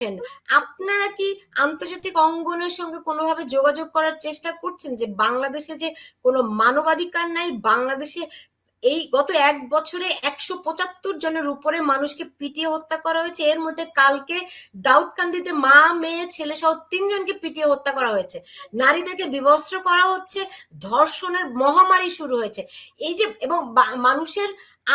আপনারা কি আন্তর্জাতিক অঙ্গনের সঙ্গে কোনোভাবে যোগাযোগ করার চেষ্টা করছেন যে বাংলাদেশে যে কোনো মানবাধিকার নাই? বাংলাদেশে এই গত 1 বছরে 175 জনের উপরে মানুষকে পিটিয়ে হত্যা করা হয়েছে। এর মধ্যে কালকে দাউদকান্দিতে মা, মেয়ে, ছেলে সহ 3 জনকে পিটিয়ে হত্যা করা হয়েছে। নারীদেরকে বিবস্ত্র করা হচ্ছে, ধর্ষণের মহামারী শুরু হয়েছে। এই যে, এবং মানুষের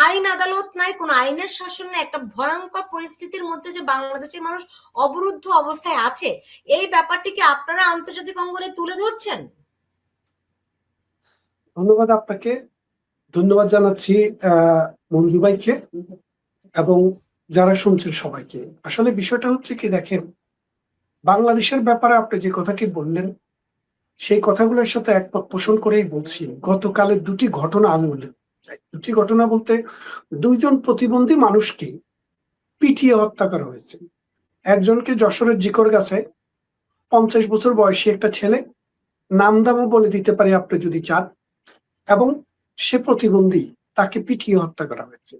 আইন আদালত নাই, কোনো আইনের শাসন নাই, একটা ভয়ঙ্কর পরিস্থিতির মধ্যে যে বাংলাদেশের মানুষ অবরুদ্ধ অবস্থায় আছে, এই ব্যাপারটিকে আপনারা আন্তর্জাতিক অঙ্গনে তুলে ধরছেন? ধন্যবাদ আপনাকে। ধন্যবাদ জানাচ্ছি মঞ্জু ভাইকে এবং যারা শুনছেন সবাইকে। আসলে বিষয়টা হচ্ছে কি, দেখেন, বাংলাদেশের ব্যাপারে আপনি যে কথাটি বললেন সেই কথাগুলোর সাথে একমত পোষণ করেই বলছি। গতকালের দুটি ঘটনা আমি উল্লেখ চাই। দুটি ঘটনা বলতে, 2জন প্রতিবন্ধী মানুষকে পিটিয়ে হত্যা করা হয়েছে। একজনকে যশোরের জিকরগাছায় 50 বছর বয়সী একটা ছেলে, নাম দামও বলে দিতে পারি আপনি যদি চান, এবং সে প্রতিবন্ধী, তাকে পিটিয়ে হত্যা করা হয়েছে।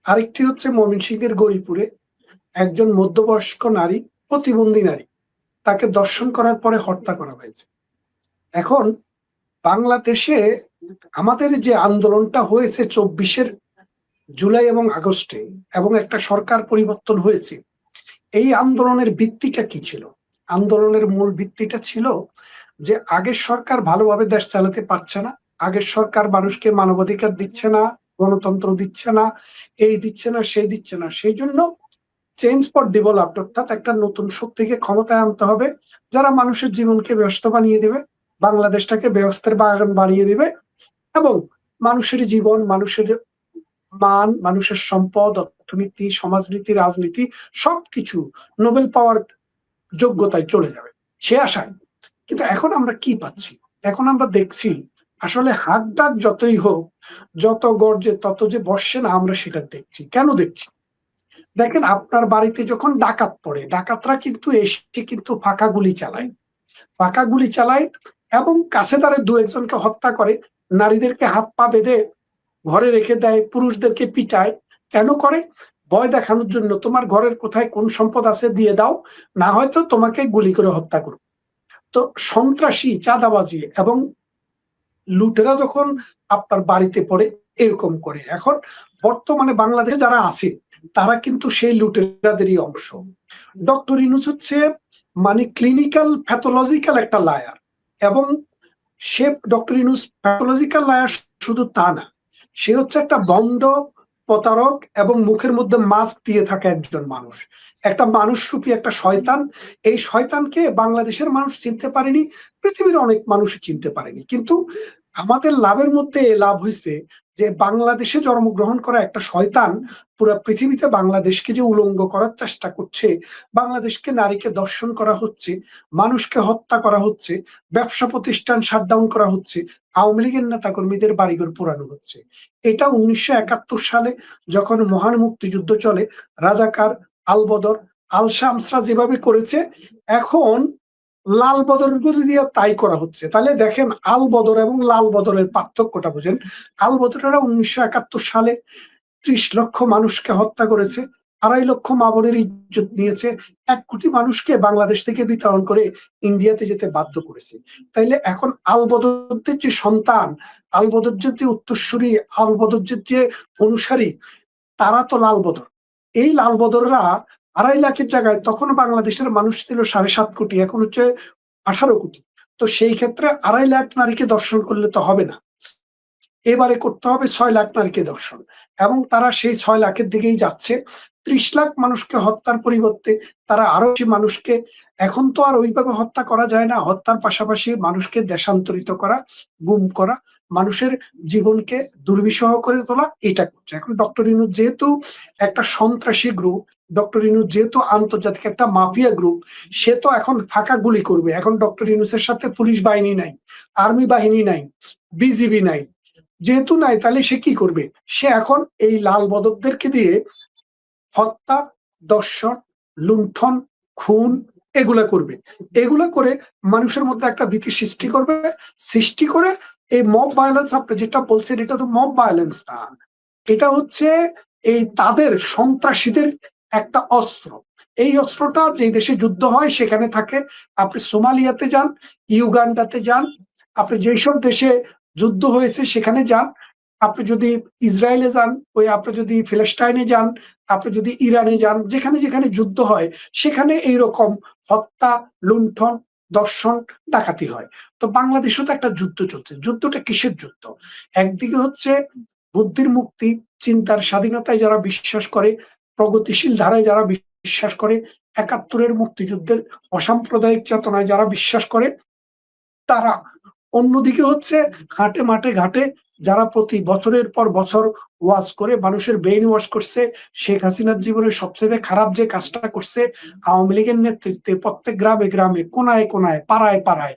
আরেকটি হচ্ছে ময়মনসিংহের গৌরীপুরে একজন মধ্যবয়স্ক নারী, প্রতিবন্ধী নারী, তাকে দর্শন করার পরে হত্যা করা হয়েছে। এখন বাংলাদেশে আমাদের যে আন্দোলনটা হয়েছে 24 জুলাই এবং আগস্টে, এবং একটা সরকার পরিবর্তন হয়েছে, এই আন্দোলনের ভিত্তিটা কি ছিল? আন্দোলনের মূল ভিত্তিটা ছিল যে আগের সরকার ভালোভাবে দেশ চালাতে পারছে না, আগের সরকার মানুষকে মানবাধিকার দিচ্ছে না, গণতন্ত্র দিচ্ছে না, এই দিচ্ছে না, সেই দিচ্ছে না। সেই জন্য চেঞ্জ ফর ডেভেলপড, অর্থাৎ একটা নতুন শক্তিকে ক্ষমতায় আনতে হবে, যারা মানুষের জীবনকে ব্যস্ত বানিয়ে দেবে, বাংলাদেশটাকে ব্যস্তের বাগান বানিয়ে দিবে, এবং মানুষের জীবন, মানুষের মান, মানুষের সম্পদ, অর্থনীতি, সমাজনীতি, রাজনীতি সবকিছু নোবেল পাওয়ার যোগ্যতায় চলে যাবে, সে আশায়। কিন্তু এখন আমরা কি পাচ্ছি? এখন আমরা দেখছি আসলে হাক ডাক যতই হোক, যত গর্জে তত যে বসে না, আমরা সেটা দেখছি। কেন দেখছি? দেখেন, আপনার বাড়িতে যখন ডাকাত পড়ে, ডাকাতরা কিন্তু এসে কিন্তু ফাঁকা গুলি চালায়, ফাঁকা গুলি চালায়, এবং কাছে তারে 2-1জনকে হত্যা করে, নারীদেরকে হাত পা বেঁধে ঘরে রেখে দেয়, পুরুষদেরকে পিটায়। কেন করে? ভয় দেখানোর জন্য, তোমার ঘরের কোথায় কোন সম্পদ আছে দিয়ে দাও, না হয়তো তোমাকে গুলি করে হত্যা করো। তো সন্ত্রাসী, চাঁদাবাজি এবং লুটেরা যখন আপনার বাড়িতে পড়ে, এরকম করে। এখন বর্তমানে বাংলাদেশে যারা আছে তারা কিন্তু সেই লুটেরাদেরই অংশ। ডক্টর ইউনূস হচ্ছে মানে ক্লিনিক্যাল প্যাথোলজিক্যাল একটা লায়ার, এবং সে, ডক্টর ইউনূস প্যাথোলজিক্যাল লায়ার শুধু তা না, সে হচ্ছে একটা বন্ড, প্রতারক, এবং মুখের মধ্যে মাস্ক দিয়ে থাকে একজন মানুষ, একটা মানুষরূপী একটা শয়তান। এই শয়তানকে বাংলাদেশের মানুষ চিনতে পারেনি, পৃথিবীর অনেক মানুষ চিনতে পারেনি। কিন্তু আমাদের লাভের মধ্যে লাভ হয়েছে যে বাংলাদেশে জন্মগ্রহণ করা একটা শয়তান পুরো পৃথিবীতে বাংলাদেশকে যে উলঙ্গ করার চেষ্টা করছে, বাংলাদেশকে, নারীকে দর্শন করা হচ্ছে, মানুষকে হত্যা করা হচ্ছে, ব্যবসা প্রতিষ্ঠান শাটডাউন করা হচ্ছে, আওয়ামী লীগের নেতা কর্মীদের বাড়িঘর পোড়ানো হচ্ছে। এটা 1971 সালে যখন মহান মুক্তিযুদ্ধ চলে, রাজাকার, আলবদর, আল শামসরা যেভাবে করেছে, এখন লাল বদর দিয়ে তাই করা হচ্ছে। তাহলে দেখেন, আল বদর এবং লাল বদরের পার্থক্যটা বুঝেন। আল বদরেরা 1971 সালে 30 লক্ষ মানুষকে হত্যা করেছে, 2.5 লক্ষ মা বোনের ইজ্জত নিয়েছে, 1 কোটি মানুষকে বাংলাদেশ থেকে বিতরণ করে ইন্ডিয়াতে যেতে বাধ্য করেছে। তাইলে এখন আল বদরদের যে সন্তান, আল বদরদের যে উত্তরসূরি, আল বদরদের যে অনুসারী, তারা তো লাল বদর। এই লাল বদররা 2.5 লাখের জায়গায়, তখন বাংলাদেশের মানুষ ছিল 7.5 কোটি, এখন হচ্ছে 18 কোটি। তো সেই ক্ষেত্রে 2.5 লাখ নারীকে দর্শন করলে তো হবে না, এবারে করতে হবে 6 লাখ নারীকে দর্শন, এবং তারা সেই 6 লাখের দিকেই যাচ্ছে। 30 লাখ মানুষকে হত্যার পরিবর্তে তারা আরো বেশি মানুষকে, এখন তো আর ওইভাবে হত্যা করা যায় না, হত্যার পাশাপাশি মানুষকে দেশান্তরিত করা, গুম করা, মানুষের জীবনকে দুর্বিষহ করে তোলা, এটা করছে। এখন ডক্টর ইউনূস যেহেতু একটা সন্ত্রাসী গ্রুপ, ডক্টর ইউনূস যেহেতু আন্তর্জাতিক একটা মাফিয়া গ্রুপ, সে তো এখন ফাঁকা গুলি করবে। এখন ডক্টর ইউনূসের সাথে পুলিশ বাহিনী নাই, আর্মি বাহিনী নাই, বিজিবি নাই, যেহেতু নাই, তাহলে সে কি করবে? সে এখন এই লাল বদরদেরকে দিয়ে হত্যা, দর্শন, লুণ্ঠন, খুন এগুলা করবে। এগুলা করে মানুষের মধ্যে একটা ভীতি সৃষ্টি করবে, সৃষ্টি করে এই মব ভায়োলেন্স, আপনি যেটা বলছেন, এটা তো মব ভায়োলেন্স না, এটা হচ্ছে এই তাদের সন্ত্রাসীদের একটা অস্ত্র। এই অস্ত্রটা যে দেশে যুদ্ধ হয় সেখানে থাকে। আপনি সোমালিয়াতে যান, ইউগান্ডাতে যান, আপনি যেসব দেশে যুদ্ধ হয়েছে সেখানে যান, আপনি যদি ইসরায়েলে যান, আপনি যদি ফিলিস্তাইনে যান, আপনি যদি ইরানে যান, যেখানে যেখানে যুদ্ধ হয় সেখানে এইরকম হত্যা, লুণ্ঠন, দর্শন, ডাকাতি হয়। তো বাংলাদেশেও তো একটা যুদ্ধ চলছে। যুদ্ধটা কিসের যুদ্ধ? একদিকে হচ্ছে বুদ্ধির মুক্তি, চিন্তার স্বাধীনতায় যারা বিশ্বাস করে, প্রগতিশীল ধারায় যারা বিশ্বাস করে, ৭১-এর মুক্তিযুদ্ধের অসাম্প্রদায়িক চেতনায় যারা বিশ্বাস করে তারা। অন্যদিকে হচ্ছে হাটে মাঠে ঘাটে যারা প্রতি বছরের পর বছর ওয়াজ করে মানুষের ব্রেইন ওয়াশ করছে, শেখ হাসিনার জীবনের সবচেয়ে খারাপ যে কাজটা করছে, আওয়ামী লীগের নেতৃত্বে প্রত্যেক গ্রামে গ্রামে, কোনায় কোনায়, পাড়ায় পাড়ায়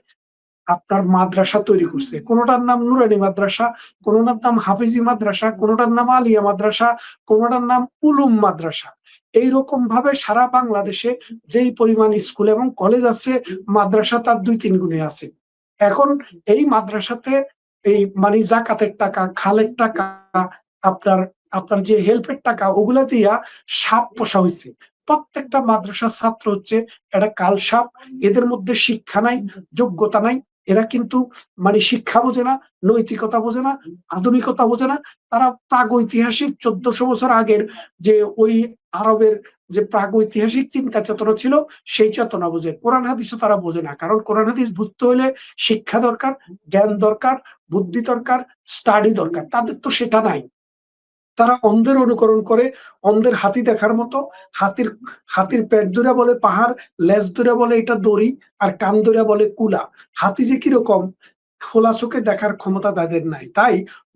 আপনার মাদ্রাসা তৈরি করছে। কোনটার নাম নুরানি মাদ্রাসা, কোনটার নাম হাফিজি মাদ্রাসা, কোনটার নাম আলিয়া মাদ্রাসা, কোনটার নাম উলুম মাদ্রাসা। এইরকম ভাবে সারা বাংলাদেশে যেই পরিমাণ স্কুল এবং কলেজ আছে, মাদ্রাসা তার ২-৩ গুণে আছে। এখন এই মাদ্রাসাতে এই মানে জাকাতের টাকা, খালের টাকা, আপনার আপনার যে হেল্পের টাকা, ওগুলা দিয়া সাপ পোষা হয়েছে। প্রত্যেকটা মাদ্রাসার ছাত্র হচ্ছে একটা কাল সাপ। এদের মধ্যে শিক্ষা নাই, যোগ্যতা নাই। এরা কিন্তু মানে শিক্ষা বোঝে না, নৈতিকতা বোঝে না, আধুনিকতা বোঝে না। তারা প্রাগৈতিহাসিক ১৪০০ বছর আগের যে ওই আরবের যে প্রাগৈতিহাসিক চিন্তা চেতনা ছিল সেই চেতনা বোঝে। কোরআন হাদিসও তারা বোঝে না। কারণ কোরআন হাদিস বুঝতে হলে শিক্ষা দরকার, জ্ঞান দরকার, বুদ্ধি দরকার, স্টাডি দরকার। তাদের তো সেটা নাই। তারা অন্ধের অনুকরণ করে, অন্ধের হাতি দেখার মতো। হাতির হাতির পেট ধরে বলে পাহাড়, লেজ ধরে বলে এটা দড়ি, আর কান ধরে বলে কুলা। হাতি যে কিরকম খোলা চোখে দেখার ক্ষমতা তাদের নাই। তাই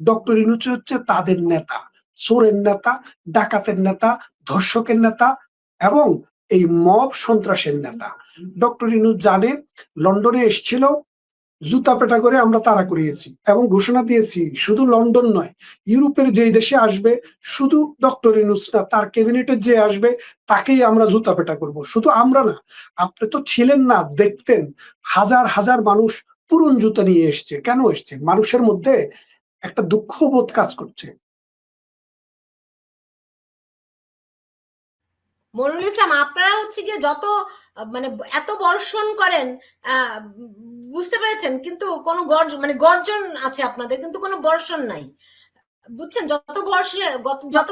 ডক্টর ইউনূস হচ্ছে তাদের নেতা, চোরের নেতা, ডাকাতের নেতা, ধর্ষকের নেতা এবং এই মব সন্ত্রাসের নেতা। ডক্টর ইউনূস জানে, লন্ডনে এসেছিল, জুতা পেটা করে আমরা তাড়া করিয়েছি এবং ঘোষণা দিয়েছি শুধু লন্ডন নয়, ইউরোপের যেই দেশে আসবে শুধু ডক্টর ইউনূস না, তার ক্যাবিনেটের যে আসবে তাকেই আমরা জুতা পেটা করব। শুধু আমরা না, আপনি তো ছিলেন না, দেখতেন হাজার হাজার মানুষ পুরন জুতা নিয়ে এসছে। কেন এসছে? মানুষের মধ্যে একটা দুঃখবোধ কাজ করছে। মনিরুল ইসলাম, আপনারা হচ্ছে গিয়ে যত মানে এত বর্ষণ করেন, বুঝতে পেরেছেন, কিন্তু কোনো গর্জন আছে আপনাদের, কিন্তু কোনো বর্ষণ নাই, বুঝছেন? যত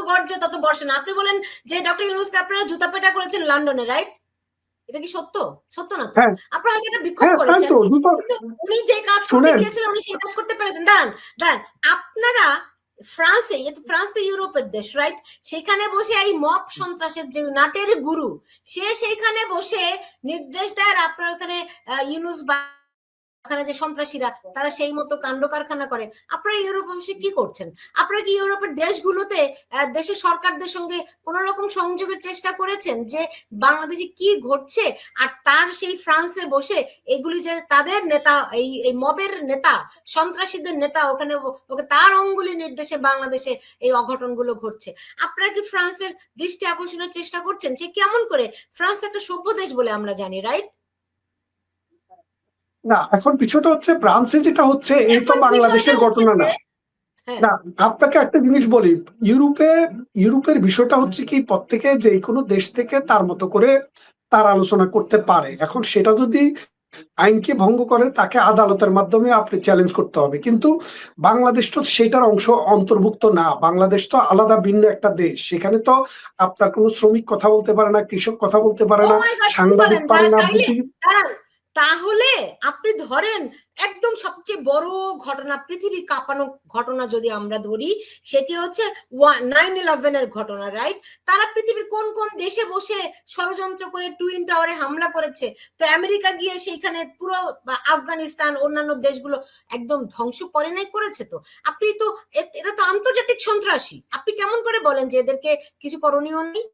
গর্জে তত বর্ষে না। আপনি বলেন যে ডক্টর ইউনূসকে আপনারা জুতা পেটা করেছেন লন্ডনে, রাইট? এটা কি সত্য? সত্য না তো। হ্যাঁ, আপনারা হয়তো এটা বিক্ষোভ হ্যাঁ, তাই করেছেন, তো জুতা। কিন্তু উনি যে কাজ করতে শুনেন, গিয়েছিলেন উনি সেই কাজ করতে পেরেছেন। দাঁড়ান দাঁড়ান, আপনারা ফ্রান্সে, ফ্রান্স তো ইউরোপের দেশ, রাইট? সেখানে বসে এই মব সন্ত্রাসের যে নাটের গুরু, সে সেইখানে বসে নির্দেশ দেয়, আর আপনার ওখানে ইউনূস বা ওখানে যে সন্ত্রাসীরা তারা সেই মতো কাণ্ড কারখানা করে। আপনারা ইউরোপ অবশ্যই কি করছেন? আপনারা কি ইউরোপের দেশগুলোতে দেশের সরকারদের সঙ্গে কোন রকম সংযোগের চেষ্টা করেছেন যে বাংলাদেশে কি ঘটছে? আর তার সেই ফ্রান্সে বসে এগুলি যে তাদের নেতা, এই মবের নেতা, সন্ত্রাসীদের নেতা, ওখানে ওকে তার অঙ্গুলি নির্দেশে বাংলাদেশে এই অঘটনগুলো ঘটছে। আপনারা কি ফ্রান্সের দৃষ্টি আকর্ষণের চেষ্টা করছেন যে কেমন করে? ফ্রান্স একটা সভ্য দেশ বলে আমরা জানি, রাইট? না, এখন বিষয়টা হচ্ছে ফ্রান্সে যেটা হচ্ছে এই তো এখন বিষয়টা বাংলাদেশের হচ্ছে ঘটনা যে, না। হ্যাঁ, না, আপনাকে একটা জিনিস বলি, ইউরোপে ইউরোপের বিষয়টা হচ্ছে কি প্রত্যেকে যে কোনো দেশ থেকে তার মতো করে তার আলোচনা করতে পারে। এখন সেটা যদি আইনকে ভঙ্গ করে তাকে আদালতের মাধ্যমে আপনি চ্যালেঞ্জ করতে হবে। কিন্তু বাংলাদেশ তো সেটার অংশ অন্তর্ভুক্ত না। বাংলাদেশ তো আলাদা ভিন্ন একটা দেশ। সেখানে তো আপনার কোনো শ্রমিক কথা বলতে পারে না, কৃষক কথা বলতে পারে ও না, মাই গড, কি সাংবাদিক বলেন? পারে না, তাইলে দাঁড়ান, তাহলে আপনি ধরেন একদম সবচেয়ে বড় ঘটনা, পৃথিবী কাঁপানো ঘটনা যদি আমরা ধরি, সেটি হচ্ছে 9/11 এর ঘটনা, রাইট? তারা পৃথিবীর কোন কোন দেশে বসে ষড়যন্ত্র করে টুইন টাওয়ারে হামলা করেছে। তো আমেরিকা গিয়ে সেইখানে পুরো আফগানিস্তান, অন্যান্য দেশগুলো একদম ধ্বংস করে নাই, করেছে তো। আপনি তো, এরা তো আন্তর্জাতিক সন্ত্রাসী। আপনি কেমন করে বলেন যে এদেরকে কিছু করণীয় নেই?